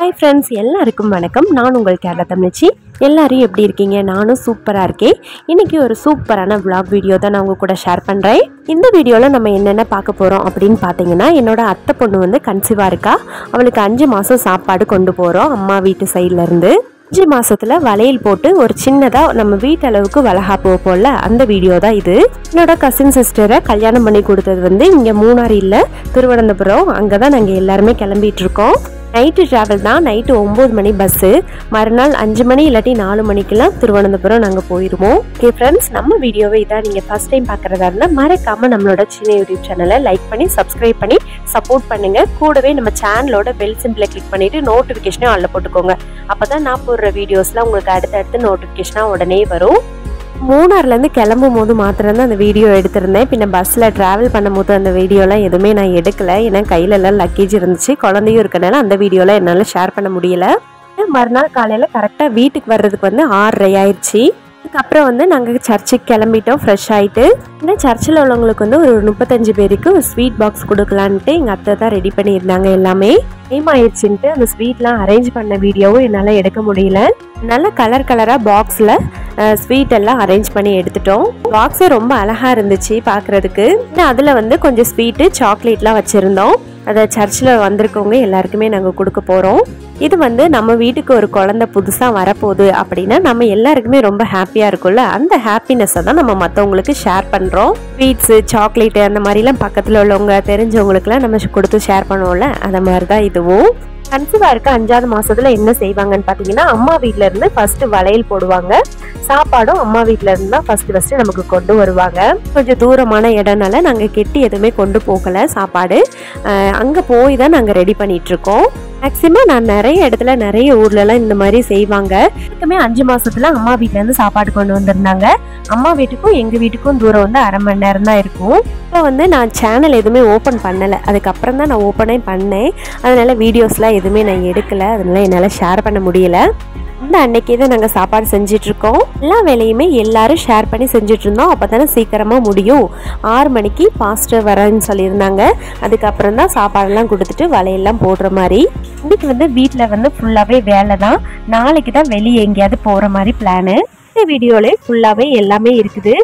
Hi friends எல்லாருக்கும் வணக்கம் நான் உங்கள் கேரளா தமிழ்ச்சி எல்லாரும் எப்படி இருக்கீங்க நானும் சூப்பரா இருக்கேன் இன்னைக்கு ஒரு சூப்பரான vlog வீடியோ தான் நான் உங்க கூட ஷேர் பண்றேன் இந்த வீடியோல நம்ம என்னென்ன பார்க்க போறோம் அப்படினு பாத்தீங்கன்னா என்னோட அத்தை பொண்ணு வந்து கன்சீவா இருக்கா அவளுக்கு 5 மாசம் சாப்பாடு கொண்டு போறோம் அம்மா வீட்டு சைடுல இருந்து 5 மாசத்துல வளையல் போட்டு ஒரு சின்னதா நம்ம வீட்டு அளவுக்கு வளகாப்பு போல அந்த வீடியோ தான் இது என்னோட கசின் சிஸ்டரை கல்யாணம் பண்ணி கொடுத்தது வந்து இங்க மூணாறு இல்ல திருவனந்தபுரம் அங்க தான் நாங்க எல்லாரும் கிளம்பிட்டு இருக்கோம் நைட் டிராவல் தான் நைட் 9 மணி பஸ் மறுநாள் 5 மணி இல்லாட்டி 4 மணிக்கெல்லாம் திருவனந்தபுரம் நாங்க போயிடுவோம் ஓகே ஃப்ரெண்ட்ஸ் நம்ம வீடியோவை இதான் நீங்க ஃபர்ஸ்ட் டைம் பார்க்கறதா இருந்தா மறக்காம நம்மளோட சின்ன யூடியூப் சேனலை லைக் பண்ணி சப்ஸ்கிரைப் பண்ணி சப்போர்ட் பண்ணுங்க கூடவே நம்ம சேனலோட பெல் சிம்பிளை கிளிக் பண்ணிட்டு நோட்டிஃபிகேஷனை ஆல்ல போட்டுக்கோங்க அப்பதான் நான் போடுற வீடியோஸ்லாம் உங்களுக்கு அடுத்தடுத்து நோட்டிஃபிகேஷனா உடனே வரும் மூணாறுல இருந்து கிளம்பும் போது மாத்திரம் தான் அந்த வீடியோ எடுத்திருந்தேன் பின்ன பஸ்ல டிராவல் பண்ணும்போது அந்த வீடியோலாம் எதுவுமே நான் எடுக்கல ஏன்னா கையில எல்லாம் லக்கேஜ் இருந்துச்சு குழந்தையும் இருக்கனால அந்த வீடியோலாம் என்னால ஷேர் பண்ண முடியல மறுநாள் காலையில கரெக்டா வீட்டுக்கு வர்றதுக்கு வந்து 6:30 ஆயிடுச்சு அதுக்கப்புறம் வந்து நாங்கள் சர்ச்சுக்கு கிளம்பிட்டோம் ஃப்ரெஷ் ஆகிட்டு இந்த சர்ச்சில் உள்ளவங்களுக்கு வந்து ஒரு 35 பேருக்கு ஒரு ஸ்வீட் பாக்ஸ் கொடுக்கலான்ட்டு எங்கள் அத்தை தான் ரெடி பண்ணியிருந்தாங்க எல்லாமே டைம் ஆயிடுச்சுன்ட்டு அந்த ஸ்வீட்லாம் அரேஞ்ச் பண்ண வீடியோவும் என்னால் எடுக்க முடியல நல்ல கலர் கலராக பாக்ஸில் ஸ்வீட் எல்லாம் அரேஞ்ச் பண்ணி எடுத்துட்டோம் பாக்ஸே ரொம்ப அழகாக இருந்துச்சு பார்க்குறதுக்கு அதில் வந்து கொஞ்சம் ஸ்வீட்டு சாக்லேட்லாம் வச்சுருந்தோம் அதை சர்ச்சில் வந்திருக்கவங்க எல்லாருக்குமே நாங்கள் கொடுக்க போகிறோம் இது வந்து நம்ம வீட்டுக்கு ஒரு குழந்தை புதுசாக வரப்போகுது அப்படின்னா நம்ம எல்லாருக்குமே ரொம்ப ஹாப்பியாக இருக்கும்ல அந்த ஹாப்பினஸை தான் நம்ம மற்றவங்களுக்கு ஷேர் பண்ணுறோம் ஸ்வீட்ஸு சாக்லேட்டு அந்த மாதிரிலாம் பக்கத்தில் உள்ளவங்க தெரிஞ்சவங்களுக்குலாம் நம்ம கொடுத்து ஷேர் பண்ணுவோம்ல அந்த மாதிரி தான் இதுவும் கன்சீவா இருக்க 5வது மாசத்துல என்ன செய்வாங்கன்னு பாத்தீங்கன்னா அம்மா வீட்ல இருந்து ஃபர்ஸ்ட் வளையல் போடுவாங்க சாப்பாடும் அம்மா வீட்ல இருந்து தான் ஃபர்ஸ்ட் நமக்கு கொண்டு வருவாங்க கொஞ்சம் தூரமான இடம்னால நாங்க கெட்டி எதுவுமே கொண்டு போகல சாப்பாடு அங்க போய் தான் நாங்க ரெடி பண்ணிட்டு இருக்கோம் மேக்சிமம் நான் நிறைய இடத்துல நிறைய ஊர்ல எல்லாம் இந்த மாதிரி செய்வாங்க எப்பவுமே 5 மாசத்துல அம்மா வீட்ல இருந்து சாப்பாடு கொண்டு வந்திருந்தாங்க அம்மா வீட்டுக்கும் எங்க வீட்டுக்கும் தூரம் வந்து 1/2 மணி நேரம் தான் இருக்கும் இப்போ வந்து நான் சேனல் எதுவுமே ஓப்பன் பண்ணலை அதுக்கப்புறம் தான் நான் ஓப்பனே பண்ணேன் அதனால வீடியோஸ்லாம் எதுவுமே நான் எடுக்கலை அதனால என்னால் ஷேர் பண்ண முடியல இந்த அன்னைக்கே தான் நாங்கள் சாப்பாடு செஞ்சிட்ருக்கோம் எல்லா வேலையுமே எல்லாரும் ஷேர் பண்ணி செஞ்சிட்ருந்தோம் அப்போ தானே சீக்கிரமாக முடியும் 6 மணிக்கு பாஸ்டர் வரேன்னு சொல்லியிருந்தாங்க அதுக்கப்புறம் தான் சாப்பாடெல்லாம் கொடுத்துட்டு வலையெல்லாம் போடுற மாதிரி இன்னைக்கு வந்து வீட்டில் வந்து ஃபுல்லாகவே வேலை தான் நாளைக்கு தான் வெளியே எங்கேயாவது போகிற மாதிரி பிளானு இந்த வீடியோவிலே ஃபுல்லாகவே எல்லாமே இருக்குது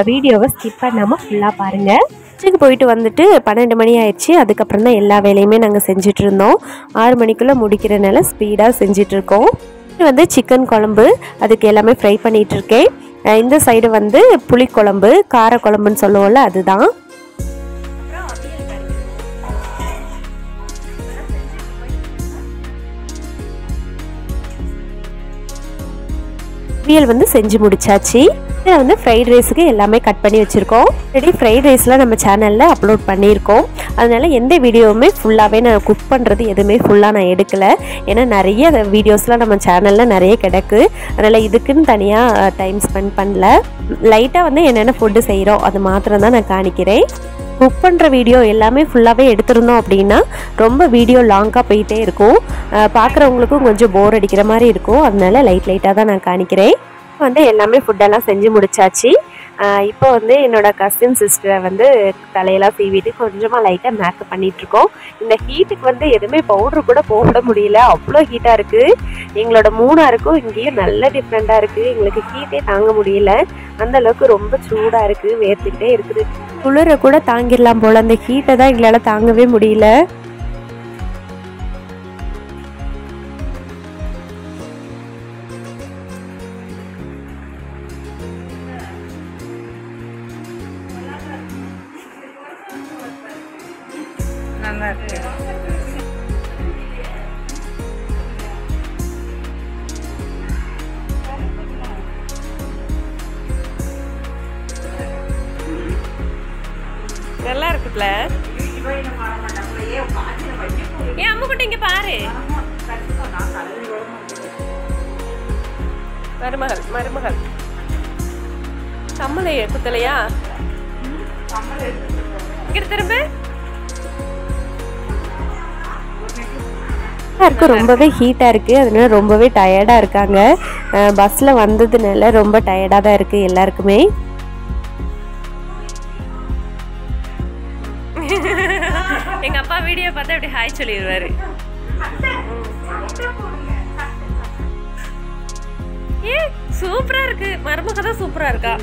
வீடியோவை ஸ்கிப் பண்ணாமல் ஃபுல்லாக பாருங்கள் சர்ச்சுக்கு போயிட்டு வந்துட்டு 12 மணி ஆயிடுச்சு அதுக்கப்புறம் தான் எல்லா வேலையுமே நாங்கள் செஞ்சுட்டு இருந்தோம் 6 மணிக்குள்ளே முடிக்கிறனால ஸ்பீடாக செஞ்சிட்ருக்கோம் இது வந்து சிக்கன் குழம்பு அதுக்கு எல்லாமே ஃப்ரை பண்ணிகிட்டு இருக்கேன் இந்த சைடு வந்து புளிக்குழம்பு கார குழம்புன்னு சொல்லுவோம்ல அதுதான் அவியல் வந்து செஞ்சு முடிச்சாச்சு இதில் வந்து ஃப்ரைட் ரைஸுக்கு எல்லாமே கட் பண்ணி வச்சுருக்கோம் ஆல்ரெடி ஃப்ரைட் ரைஸ்லாம் நம்ம சேனலில் அப்லோட் பண்ணியிருக்கோம் அதனால எந்த வீடியோவுமே ஃபுல்லாகவே நான் குக் பண்ணுறது எதுவுமே ஃபுல்லாக நான் எடுக்கலை ஏன்னா நிறைய வீடியோஸ்லாம் நம்ம சேனலில் நிறைய கிடக்கு அதனால் இதுக்குன்னு தனியாக டைம் ஸ்பெண்ட் பண்ணல லைட்டாக வந்து என்னென்ன ஃபுட்டு செய்கிறோம் அது மாத்திரம் தான் நான் காணிக்கிறேன் குக் பண்ணுற வீடியோ எல்லாமே ஃபுல்லாகவே எடுத்திருந்தோம் அப்படின்னா ரொம்ப வீடியோ லாங்காக போயிட்டே இருக்கும் பார்க்குறவங்களுக்கும் கொஞ்சம் போர் அடிக்கிற மாதிரி இருக்கும் அதனால லைட்டாக தான் நான் காணிக்கிறேன் வந்து எல்லாமே ஃபுட்டெல்லாம் செஞ்சு முடிச்சாச்சு இப்போ வந்து என்னோட கசின் சிஸ்டரை வந்து தலையெல்லாம் சீவிட்டு கொஞ்சமாக லைட்டாக மேக்கப் பண்ணிகிட்ருக்கோம் இந்த ஹீட்டுக்கு வந்து எதுவுமே பவுட்ரு கூட போட முடியல அவ்வளோ ஹீட்டாக இருக்குது எங்களோட மூணாருக்கும் இங்கேயும் நல்ல டிஃப்ரெண்ட்டாக இருக்குது எங்களுக்கு ஹீட்டே தாங்க முடியல அந்தளவுக்கு ரொம்ப சூடாக இருக்குது வேர்த்துக்கிட்டே இருக்குது குளிரை கூட தாங்கிடலாம் போல் அந்த ஹீட்டை தான் எங்களால் தாங்கவே முடியல நல்லா இருக்கு நல்லா இருக்குல்ல ஏன் அம்முக்குட்டி இங்க பாரு மருமகள் கம்மலை குத்தலையா இங்க திரும்ப ரொம்பவே ஹீட்டாக இருக்குது அதனால ரொம்பவே டயர்டாக இருக்காங்க பஸ்ஸில் வந்ததுனால ரொம்ப டயர்டாக தான் இருக்குது எல்லாருக்குமே எங்கள் அப்பா வீடியோ பார்த்தா இப்படி ஹாய் சொல்லிடுவாரு இருக்கு, மருமக தான் சூப்பரா இருக்கா.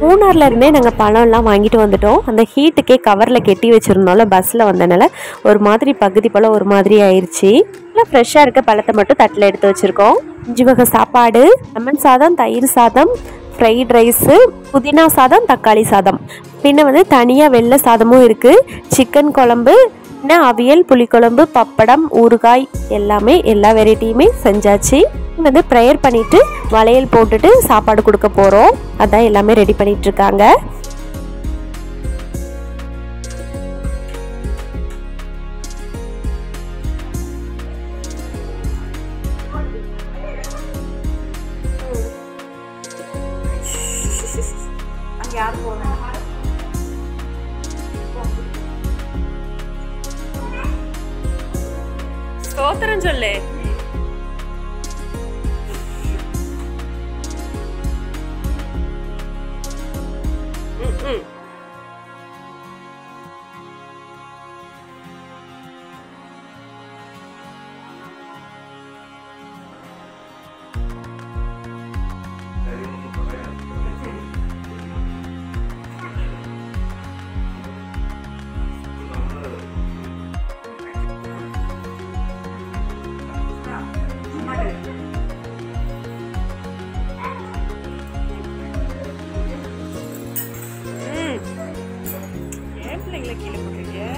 மூணார்ல இருந்தே நாங்கள் பழம்லாம் வாங்கிட்டு வந்துட்டோம். அந்த ஹீட்டுக்கே கவரில் கெட்டி வச்சுருந்தோம்ல, பஸ்ஸில் வந்தனால ஒரு மாதிரி பகுதி பழம் ஒரு மாதிரி ஆயிடுச்சு. நல்லா ஃப்ரெஷ்ஷாக இருக்க பழத்தை மட்டும் தட்டில் எடுத்து வச்சுருக்கோம். 5 வகை சாப்பாடு, லெமன் சாதம், தயிர் சாதம், ஃப்ரைட் ரைஸு, புதினா சாதம், தக்காளி சாதம், பின்ன வந்து தனியாக வெள்ளை சாதமும் இருக்குது, சிக்கன் குழம்பு, இன்னும் அவியல், புளிக்குழம்பு, பப்படம், ஊறுகாய் எல்லாமே எல்லா வெரைட்டியுமே செஞ்சாச்சு. வந்து ப்ரேயர் பண்ணிவிட்டு வளையல் போட்டுட்டு சாப்பாடு கொடுக்க போகிறோம். அதான் எல்லாமே ரெடி பண்ணிகிட்ருக்காங்க. ஸ்தோத்திரம் சொல்லு. ஏன் பிள்ளைங்களை கீழே போட்டுருக்கீங்க?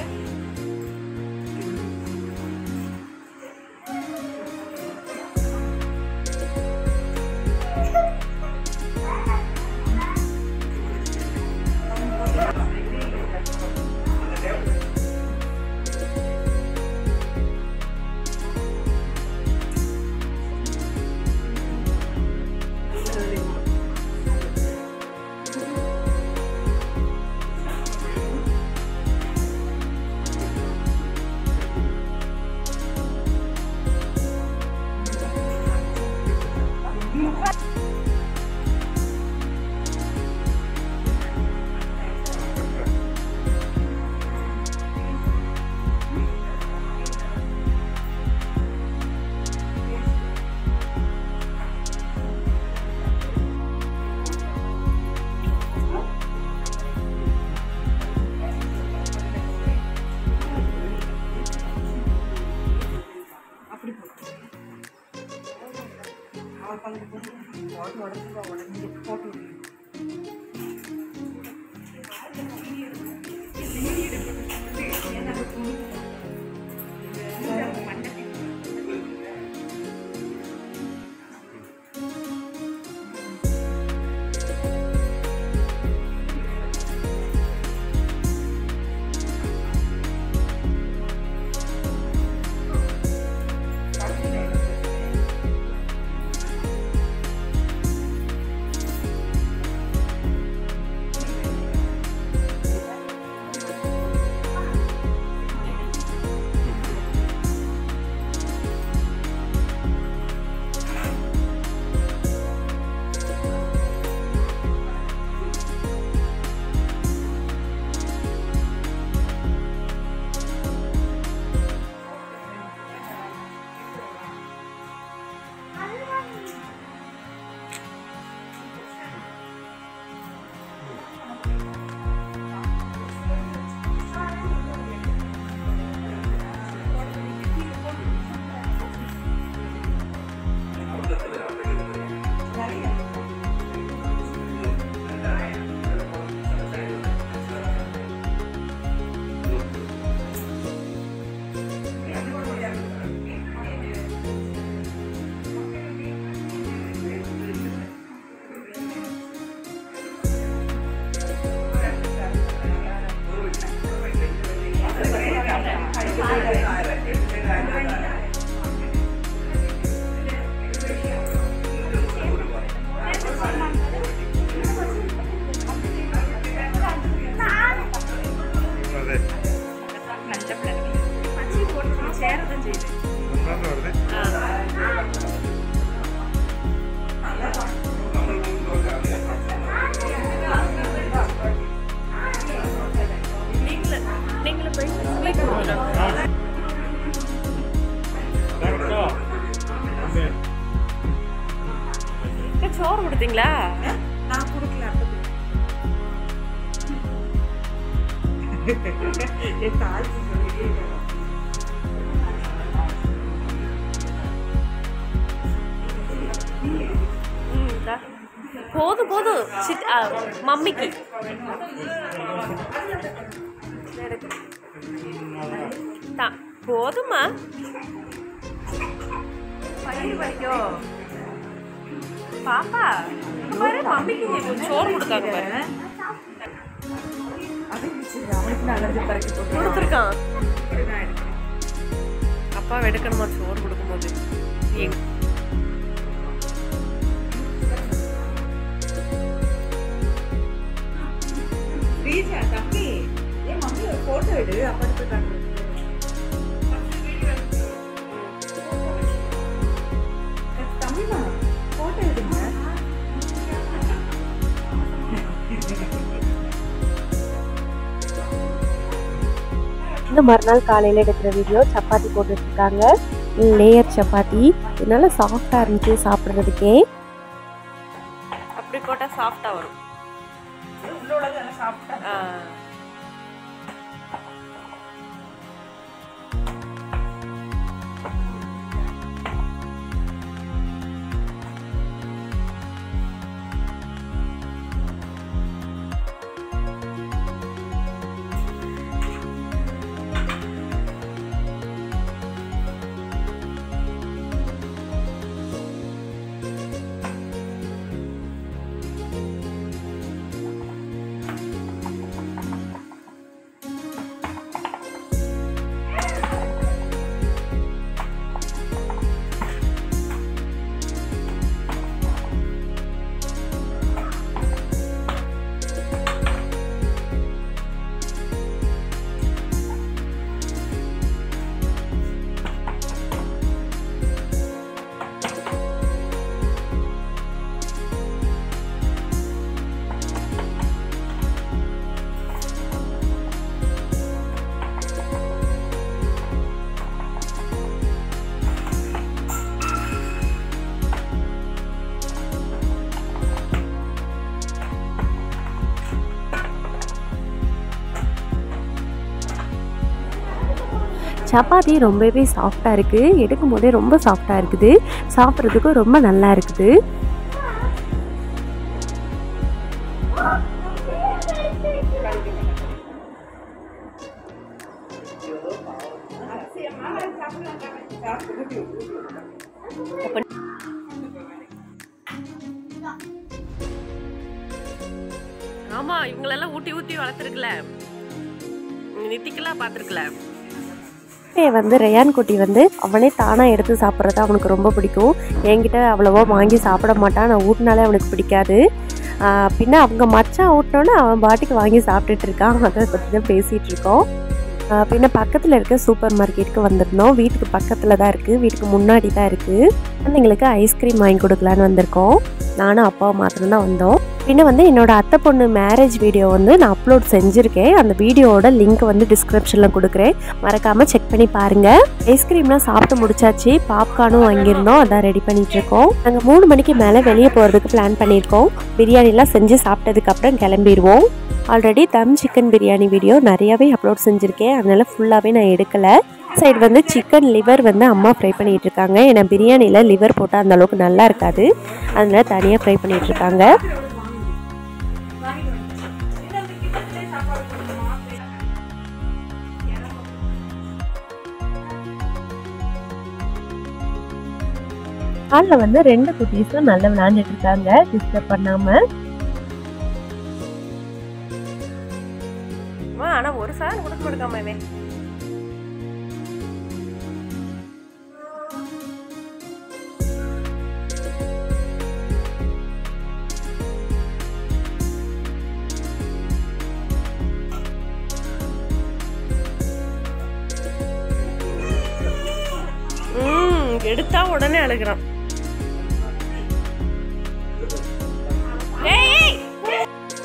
சோறு கொடுத்தீங்களா? நான் கொடுக்கல. என் தாய்ச்சி சொல்லிட்டே போதும் போதும் மம்மிக்கு போதுமா? பயிர் வரைக்கும் பாப்பா பாரு, மம்மிக்கு சோறு கொடுக்காங்க பாரு. அவனுக்கு நான் அலர்ஜி பறக்க போட்டு கொடுத்துருக்கான். அப்பா எடுக்கணுமா சோறு கொடுக்கும்போது? ரீஜா தம்பி, ஏன் மம்மி ஒரு போட்டோ எடு. அப்பா எடுத்துட்டாங்க. தம்பிமா போட்டோ எடுங்க. இந்த மறுநாள் காலையில் எடுக்கிற வீடியோ சப்பாத்தி போட்டுட்ருக்காங்க. லேயர் சப்பாத்தி இதனால சாஃப்டாக இருந்துச்சு சாப்பிட்றதுக்கே. அப்படி போட்டால் சாஃப்டாக வரும். சப்பாத்தி ரொம்பவே சாஃப்டாக இருக்குது. எடுக்கும் போதே ரொம்ப சாஃப்டாக இருக்குது. சாப்பிட்றதுக்கும் ரொம்ப நல்லா இருக்குது. ஆமா, இவங்களெல்லாம் ஊட்டி ஊட்டி வளர்த்துருக்கல, நித்திக்கெல்லாம் பார்த்துருக்கல. வந்து ரயான் குட்டி வந்து அவனே தானாக எடுத்து சாப்பிட்றது அவனுக்கு ரொம்ப பிடிக்கும். என்கிட்ட அவ்வளோவா வாங்கி சாப்பிட மாட்டான். நான் ஊட்டினாலே அவனுக்கு பிடிக்காது. பின்ன அவங்க மச்சான் ஊட்டினோன்னே அவன் பாட்டுக்கு வாங்கி சாப்பிட்டுட்டு இருக்கான். அதை பற்றி தான் பேசிகிட்டு இருக்கோம். பின்ன பக்கத்தில் இருக்க சூப்பர் மார்க்கெட்டுக்கு வந்திருந்தோம். வீட்டுக்கு பக்கத்தில் தான் இருக்குது, வீட்டுக்கு முன்னாடி தான் இருக்குது. குழந்தைங்களுக்கு ஐஸ்கிரீம் வாங்கி கொடுக்கலான்னு வந்திருக்கோம். நானும் அப்பாவும் மாத்திரம் தான் வந்தோம். பின்ன வந்து என்னோடய அத்தை பொண்ணு மேரேஜ் வீடியோ வந்து நான் அப்லோட் செஞ்சுருக்கேன். அந்த வீடியோவோட லிங்க் வந்து டிஸ்கிரிப்ஷனில் கொடுக்குறேன், மறக்காமல் செக் பண்ணி பாருங்கள். ஐஸ்கிரீம்லாம் சாப்பிட்டு முடிச்சாச்சு. பாப்கார்னும் வாங்கியிருந்தோம், அதான் ரெடி பண்ணிகிட்ருக்கோம். நாங்கள் 3 மணிக்கு மேலே வெளியே போகிறதுக்கு பிளான் பண்ணியிருக்கோம். பிரியாணிலாம் செஞ்சு சாப்பிட்டதுக்கப்புறம் கிளம்பிடுவோம். ஆல்ரெடி தம் சிக்கன் பிரியாணி வீடியோ நிறையாவே அப்லோட் செஞ்சுருக்கேன், அதனால் ஃபுல்லாகவே நான் எடுக்கலை. சைடு வந்து சிக்கன் லிவர் வந்து அம்மா ஃப்ரை பண்ணிகிட்டு இருக்காங்க. ஏன்னா பிரியாணியில் லிவர் போட்டால் அந்தளவுக்கு நல்லா இருக்காது, அதனால் தனியாக ஃப்ரை பண்ணிகிட்ருக்காங்க. ஹாலில் வந்து 2 குட்டீஸும் நல்லா விளையாண்டுட்டு இருக்காங்க, டிஸ்டர்ப் பண்ணாமல். ஆனால் ஒரு சாதம் கொடுக்க மாட்டேங்காமே. எடுத்தா உடனே அழுகிறான்.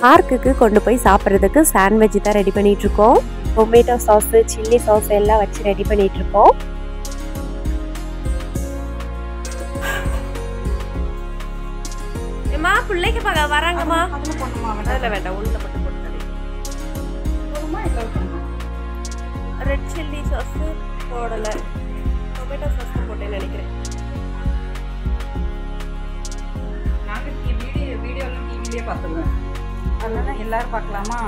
பார்க்குக்கு கொண்டு போய் சாப்பிட்றதுக்கு சாண்ட்விச் தான் ரெடி பண்ணிட்டு இருக்கோம். டொமேட்டோ சாஸ், சில்லி சாஸ் எல்லாம் வச்சு ரெடி பண்ணிட்டு இருக்கோம். பிள்ளைக்கு வராங்கம்மா. அதில் போடணுமா? அதில் வேண்டாம், உள்ள மட்டும் போட்டு போடுமா இல்லை போடணுமா? ரெட் சில்லி சாஸ் போடலை, டொமேட்டோ சாஸ் போட்டேன்னு நினைக்கிறேன். நாங்கள் வீடியோலாம் டிவிலேயே பார்த்துருவேன், அதனால எல்லாரும் பார்க்கலாமா?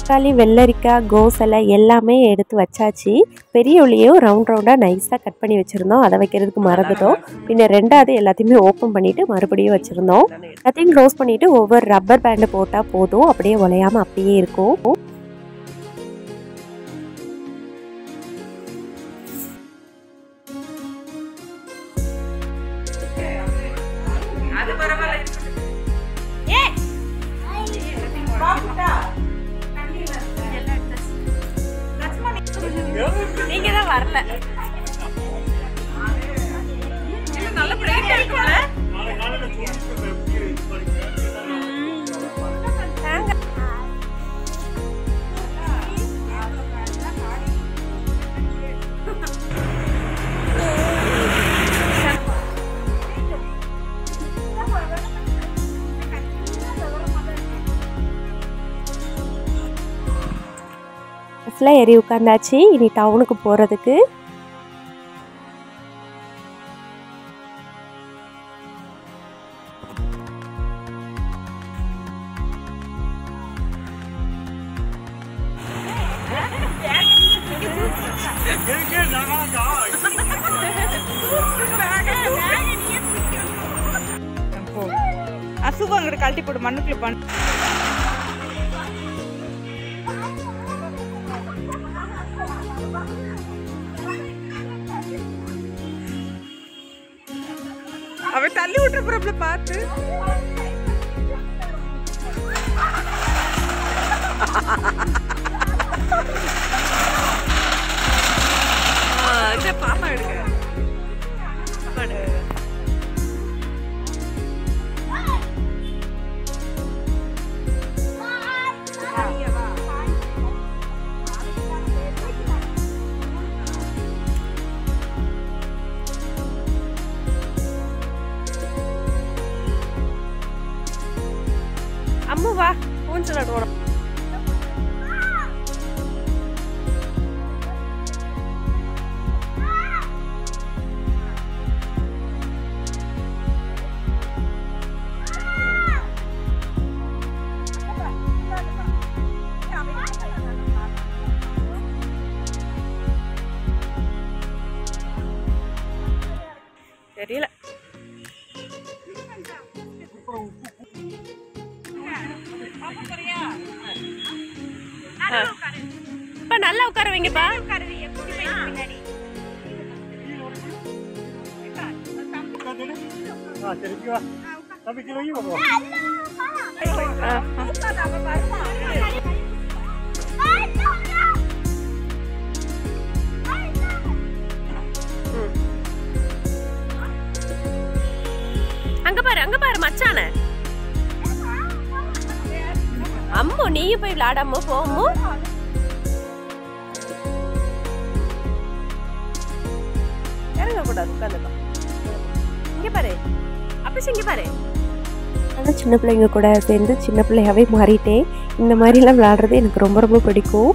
தக்காளி, வெள்ளரிக்காய், கோசலை எல்லாமே எடுத்து வச்சாச்சு. பெரிய உள்ளியும் ரவுண்டாக நைஸாக கட் பண்ணி வச்சுருந்தோம், அதை வைக்கிறதுக்கு மறந்துட்டோம். பின்ன ரெண்டாவது எல்லாத்தையுமே ஓப்பன் பண்ணிவிட்டு மறுபடியும் வச்சுருந்தோம். எல்லாத்தையும் க்ளோஸ் பண்ணிவிட்டு ஒவ்வொரு ரப்பர் பேண்டு போட்டால் போதும், அப்படியே உலையாமல் அப்படியே இருக்கும். அது பரவாயில்ல. நீங்க தான் வரல. நல்ல பிரைட்டா இருக்கும்ல. பஸ்ஸில் ஏறி உட்காந்தாச்சு. இனி டவுனுக்கு போகிறதுக்கு அசுகம் அங்கிட்டு கழட்டி போட்டு மண்ணுக்குள்ள பண்ணு. அவ தள்ளி விட்டுற போறப்பல பார்த்து. பாப்பா எடுக்க அம்மு வா, ஊஞ்சல் ஆடுவோம். தெரியல. இப்ப நல்லா உட்கார வைங்கப்பா. அங்க பாரு மச்சான. அம்மு நீயும் போய் விளையாடாம போமோ. இறங்க கூடாது, உட்காந்துப்பா. இங்க பாரு அப்ப இங்க பாரு. ஆனால் சின்ன பிள்ளைங்க கூட சேர்ந்து சின்ன பிள்ளையாவே மாறிட்டேன். இந்த மாதிரிலாம் விளையாடுறது எனக்கு ரொம்ப ரொம்ப பிடிக்கும்.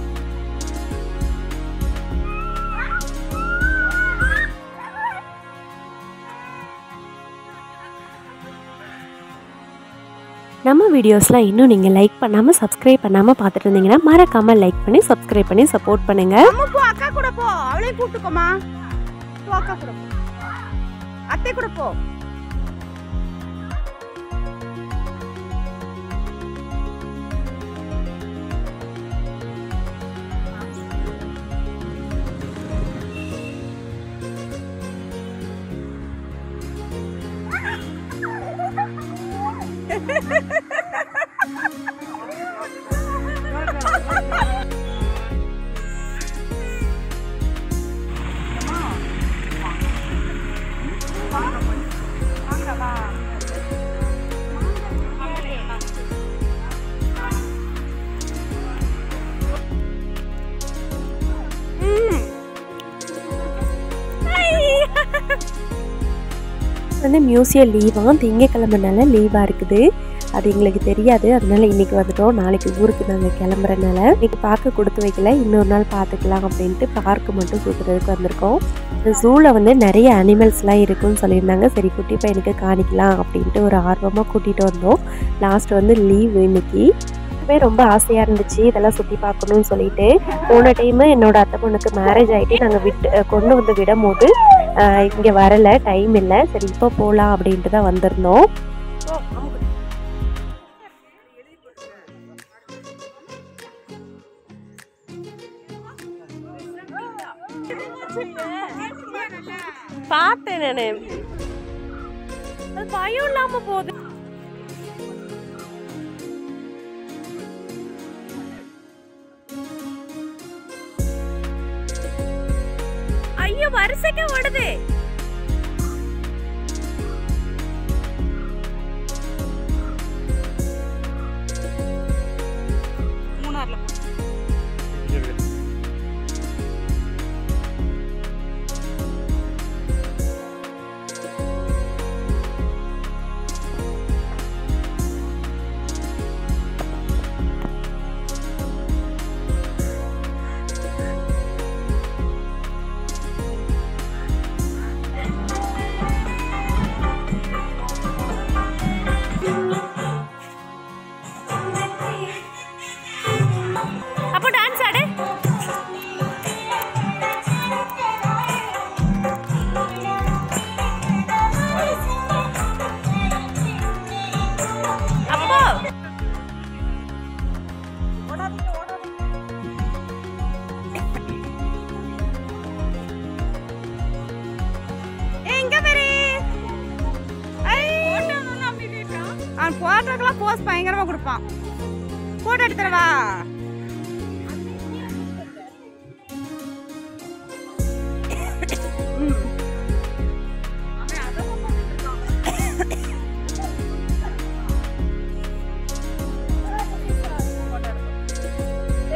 நம்ம வீடியோஸ்லாம் இன்னும் நீங்கள் லைக் பண்ணாமல் சப்ஸ்கிரைப் பண்ணாமல் பார்த்துட்டு இருந்தீங்கன்னா மறக்காமல் லைக் பண்ணி சப்ஸ்கிரைப் பண்ணி சப்போர்ட் பண்ணுங்கள். அக்கா கூட போ, அவளே கூப்பிட்டுக்கோமா. அக்கா கூட போ, அத்தை கூட போ. வந்து மியூசியம் லீவாக திங்கக்கிழமைனால லீவாக இருக்குது. அது எங்களுக்கு தெரியாது. அதனால இன்றைக்கி வந்துட்டோம். நாளைக்கு ஊருக்கு நாங்கள் கிளம்புறனால இன்றைக்கி பார்க்க கொடுத்து வைக்கல, இன்னொரு நாள் பார்த்துக்கலாம் அப்படின்ட்டு பார்க்கு மட்டும் சுற்றுறதுக்கு வந்திருக்கோம். இந்த ஜூவில் வந்து நிறைய அனிமல்ஸ்லாம் இருக்குன்னு சொல்லியிருந்தாங்க. சரி குட்டி பையனுக்கு காணிக்கலாம் அப்படின்ட்டு ஒரு ஆர்வமாக கூட்டிகிட்டு வந்தோம். லாஸ்ட் வந்து லீவு இன்னைக்கு. ரொம்ப ஆசையாக இருந்துச்சு இதெல்லாம் சுற்றி பார்க்கணுன்னு சொல்லிட்டு. போன டைமு என்னோடய அத்தை பொண்ணுக்கு மேரேஜ் ஆகிட்டு நாங்கள் கொண்டு வந்து விடும் போது இங்கே வரலை, டைம் இல்லை. சரி இப்போ போகலாம் அப்படின்ட்டு தான் வந்திருந்தோம். பார்த்தேன் நானு, அது பயம் இல்லாம போகுது. ஐயோ வரிசைக்கு ஓடுது. போட்டோக்கெல்லாம் போஸ் பயங்கரமா கொடுப்பான். போட்டோ எடுத்துறவா?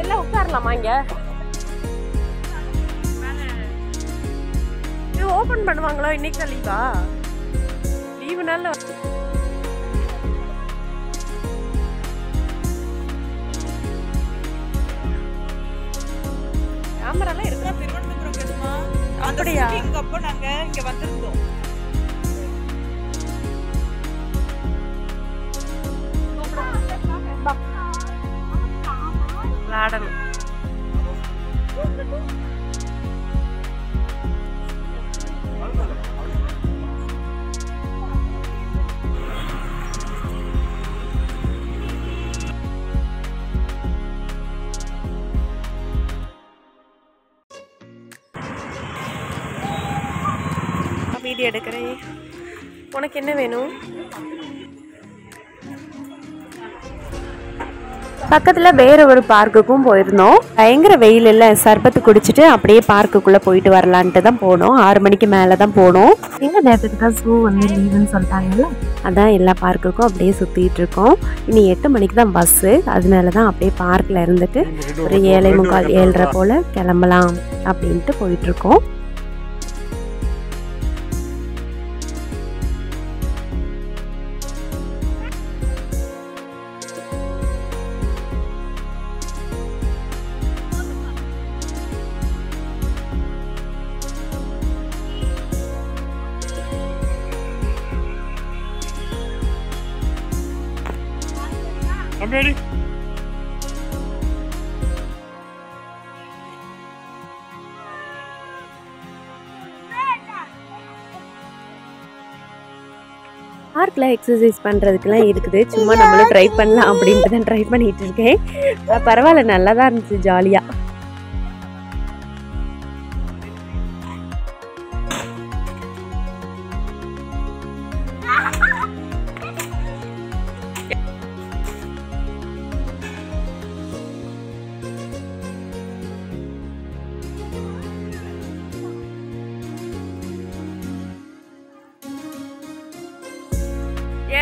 எல்லாம் உட்காரலாமா? இங்க இது ஓபன் பண்ணுவாங்களோ? இன்னைக்கு லீவா? லீவு நாள்ல கேமராலாம் இருக்கு. திருவனந்தபுரம் பெருமா அப்படியா? அப்போ நாங்க இங்க வந்திருந்தோம். விளையாடணும். வீடியோ எடுக்கிறேன். உனக்கு என்ன வேணும்? பக்கத்தில் வேற ஒரு பார்க்குக்கும் போயிருந்தோம். பயங்கர வெயில் இல்லை, சர்பத்து குடிச்சிட்டு அப்படியே பார்க்குக்குள்ளே போயிட்டு வரலான்ட்டு தான் போனோம். 6 மணிக்கு மேலே தான் போனோம். எங்கள் நேரத்துக்கு தான் ஸூ வந்து லீவுன்னு சொல்லிட்டாங்கல்ல, அதான் எல்லா பார்க்குக்கும் அப்படியே சுற்றிட்டு இருக்கோம். இனி 8 மணிக்கு தான் பஸ்ஸு. அதனால தான் அப்படியே பார்க்கில் இருந்துட்டு ஒரு 7:45 7:30 போல் கிளம்பலாம் அப்படின்ட்டு போயிட்டுருக்கோம். I'm ready. பார்க்கில் எக்ஸசைஸ் பண்ணுறதுக்குலாம் இருக்குது. சும்மா நம்மளும் ட்ரை பண்ணலாம் அப்படின்ட்டு தான் ட்ரை பண்ணிகிட்டு இருக்கேன். பரவாயில்ல, நல்லா தான் இருந்துச்சு, ஜாலியாக.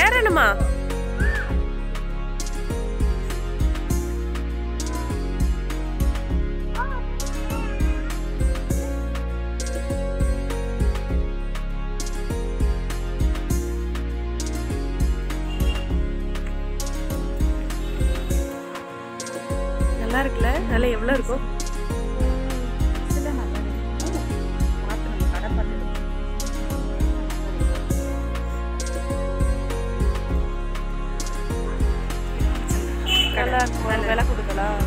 ஏறணுமா? இல்லை அதில் எவ்வளோ இருக்கும்? நல்லா இருக்கும். விலை கொடுக்கலாம்.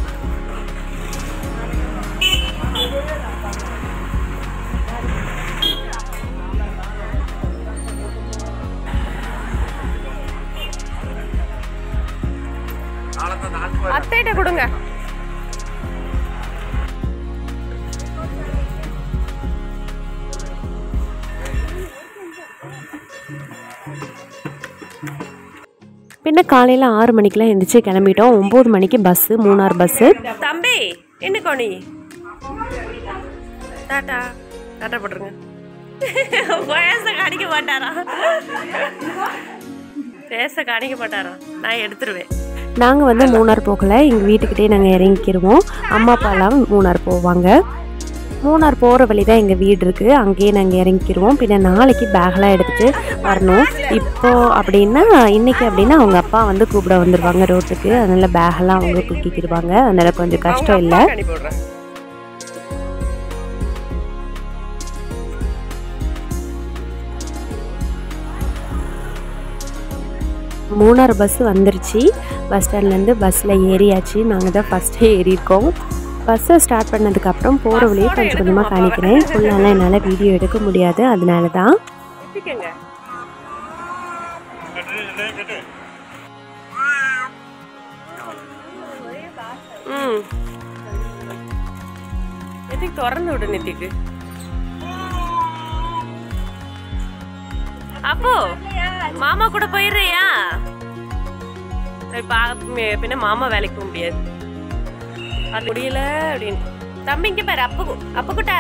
அத்தைகிட்ட கொடுங்க. பின்ன காலையில் 6 மணிக்கெலாம் எழுந்திரிச்சு கிளம்பிட்டோம். 9 மணிக்கு பஸ்ஸு, மூணார் பஸ்ஸு. தம்பி என்ன கோணி டாட்டா டாட்டா போட்டுருங்க. பேச காணிக்க மாட்டாரா? பேச காணிக்க மாட்டாரா? நான் எடுத்துருவேன். நாங்கள் வந்து மூணார் போகலை, எங்கள் வீட்டுக்கிட்டே நாங்கள் இறங்கிக்கிடுவோம். அம்மா அப்பாலாம் மூணார் போவாங்க. மூணார் போகிற வழி தான் எங்கள் வீடு இருக்குது, அங்கேயே நாங்கள் இறங்கிக்கிடுவோம். பின்ன நாளைக்கு பேக்லாம் எடுத்துகிட்டு வரணும். இப்போது அப்படின்னா இன்றைக்கி அப்படின்னா அவங்க அப்பா வந்து கூப்பிட வந்துடுவாங்க ரோட்டுக்கு. அதனால் பேகெல்லாம் அவங்க தூக்கிக்கிடுவாங்க. அதனால் கொஞ்சம் கஷ்டம் இல்லை. மூணார் பஸ் வந்துருச்சு. பஸ் ஸ்டாண்ட்லேருந்து பஸ்ஸில் ஏறியாச்சு. நாங்கள் தான் ஃபஸ்ட்டே ஏறியிருக்கோம். பஸ்ஸை ஸ்டார்ட் பண்ணதுக்கப்புறம் போகிற வழியே கொஞ்சம் கொஞ்சமாக காணிக்கிறேன். ஃபுல்லாலாம் என்னால் வீடியோ எடுக்க முடியாது, அதனால தான். எதுக்கு திறந்து விடு நித்திக்கு? அப்போ மாமா கூட போயிடுறியா? பின்ன மாமா வேலைக்கு போக முடியாது, அது முடியல அப்படின்னு. தம்பி இங்க பாரு, அப்ப கூட்ட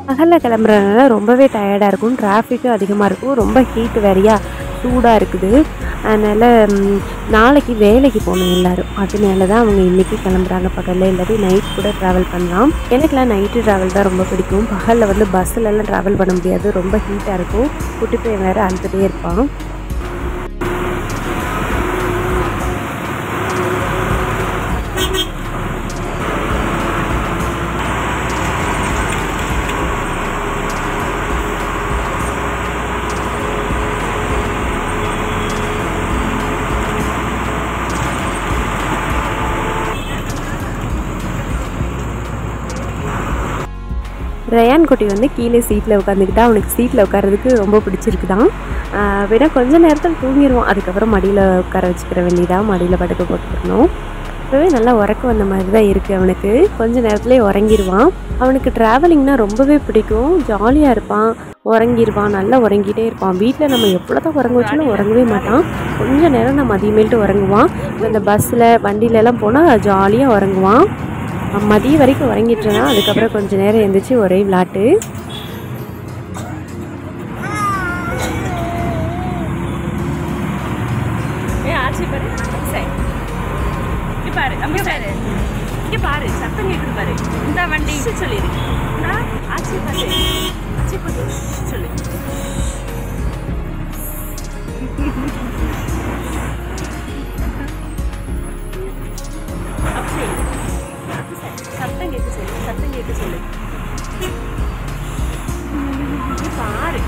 பகலில் கிளம்புறதுனால ரொம்பவே டயர்டாக இருக்கும். டிராஃபிக்கும் அதிகமாக இருக்கும். ரொம்ப ஹீட் வேறையா, சூடாக இருக்குது. அதனால் நாளைக்கு வேலைக்கு போகணும் எல்லோரும். அதனால தான் அவங்க இன்றைக்கி கிளம்புறாங்க பகலில். இல்லாட்டி நைட் கூட ட்ராவல் பண்ணலாம். எனக்குலாம் நைட்டு ட்ராவல் தான் ரொம்ப பிடிக்கும். பகலில் வந்து பஸ்ஸிலலாம் ட்ராவல் பண்ண முடியாது, ரொம்ப ஹீட்டாக இருக்கும். குட்டி பையன் வேறு அழுதுகிட்டே இருப்பான். ரயான் குட்டி வந்து கீழே சீட்டில் உட்காந்துக்கிட்டா. அவனுக்கு சீட்டில் உட்காரதுக்கு ரொம்ப பிடிச்சிருக்குதான். வேணா கொஞ்சம் நேரத்தில் தூங்கிடுவான். அதுக்கப்புறம் மடியில் உட்கார வச்சுக்கிற வேண்டியதான். மடியில் படுக்க போட்டுக்கணும். இப்போவே நல்லா உறக்க வந்த மாதிரி தான் இருக்குது அவனுக்கு. கொஞ்சம் நேரத்துலேயே உறங்கிடுவான். அவனுக்கு ட்ராவலிங்னால் ரொம்பவே பிடிக்கும். ஜாலியாக இருப்பான், உறங்கிடுவான், நல்லா உறங்கிட்டே இருப்பான். வீட்டில் நம்ம எவ்வளோ தான் உறங்க வச்சாலும் உறங்கவே மாட்டான். கொஞ்சம் நேரம் நம்ம மதியமேல்ட்டு உறங்குவான். இந்த பஸ்ஸில் வண்டியிலலாம் போனால் ஜாலியாக உறங்குவான். மதியம் வரைக்கும் உறங்கிட்டுனா அதுக்கப்புறம் கொஞ்சம் நேரம் எழுந்திரிச்சு ஒரே விளாட்டு. ஆச்சு பாரு, பாரு அம்மா பாரு, இங்கே பாரு, சத்தம் கேட்குது பாரு. இந்த வண்டி சொல்லிடு. ஆச்சு பாரு, ஆச்சு பாரு சொல்லு. சத்தம் கேட்க சொல்லு, சத்தம் கேட்க சொல்லு. பாரு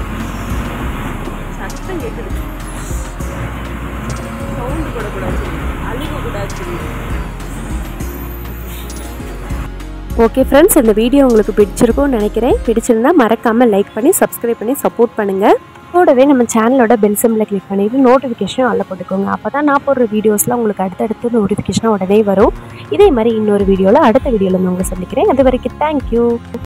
சத்தம் கேட்குது. சவுண்டு போடக்கூடாது, அழுகக்கூடாது. ஓகே ஃப்ரெண்ட்ஸ், இந்த வீடியோ உங்களுக்கு பிடிச்சிருக்கும்னு நினைக்கிறேன். பிடிச்சிருந்தா மறக்காமல் லைக் பண்ணி சப்ஸ்கிரைப் பண்ணி சப்போர்ட் பண்ணுங்கள். கூடவே நம்ம சேனலோட பெல் சிம்பிளை கிளிக் பண்ணிவிட்டு நோட்டிஃபிகேஷன் ஆல்ல போட்டுக்கோங்க. அப்போ தான் நான் போடுற வீடியோஸ்லாம் உங்களுக்கு அடுத்தடுத்து நோட்டிஃபிகேஷனாக உடனே வரும். இதே மாதிரி இன்னொரு வீடியோவில் அடுத்த வீடியோவில் நான் உங்களை சந்திக்கிறேன். அது வரைக்கும் தேங்க்யூ.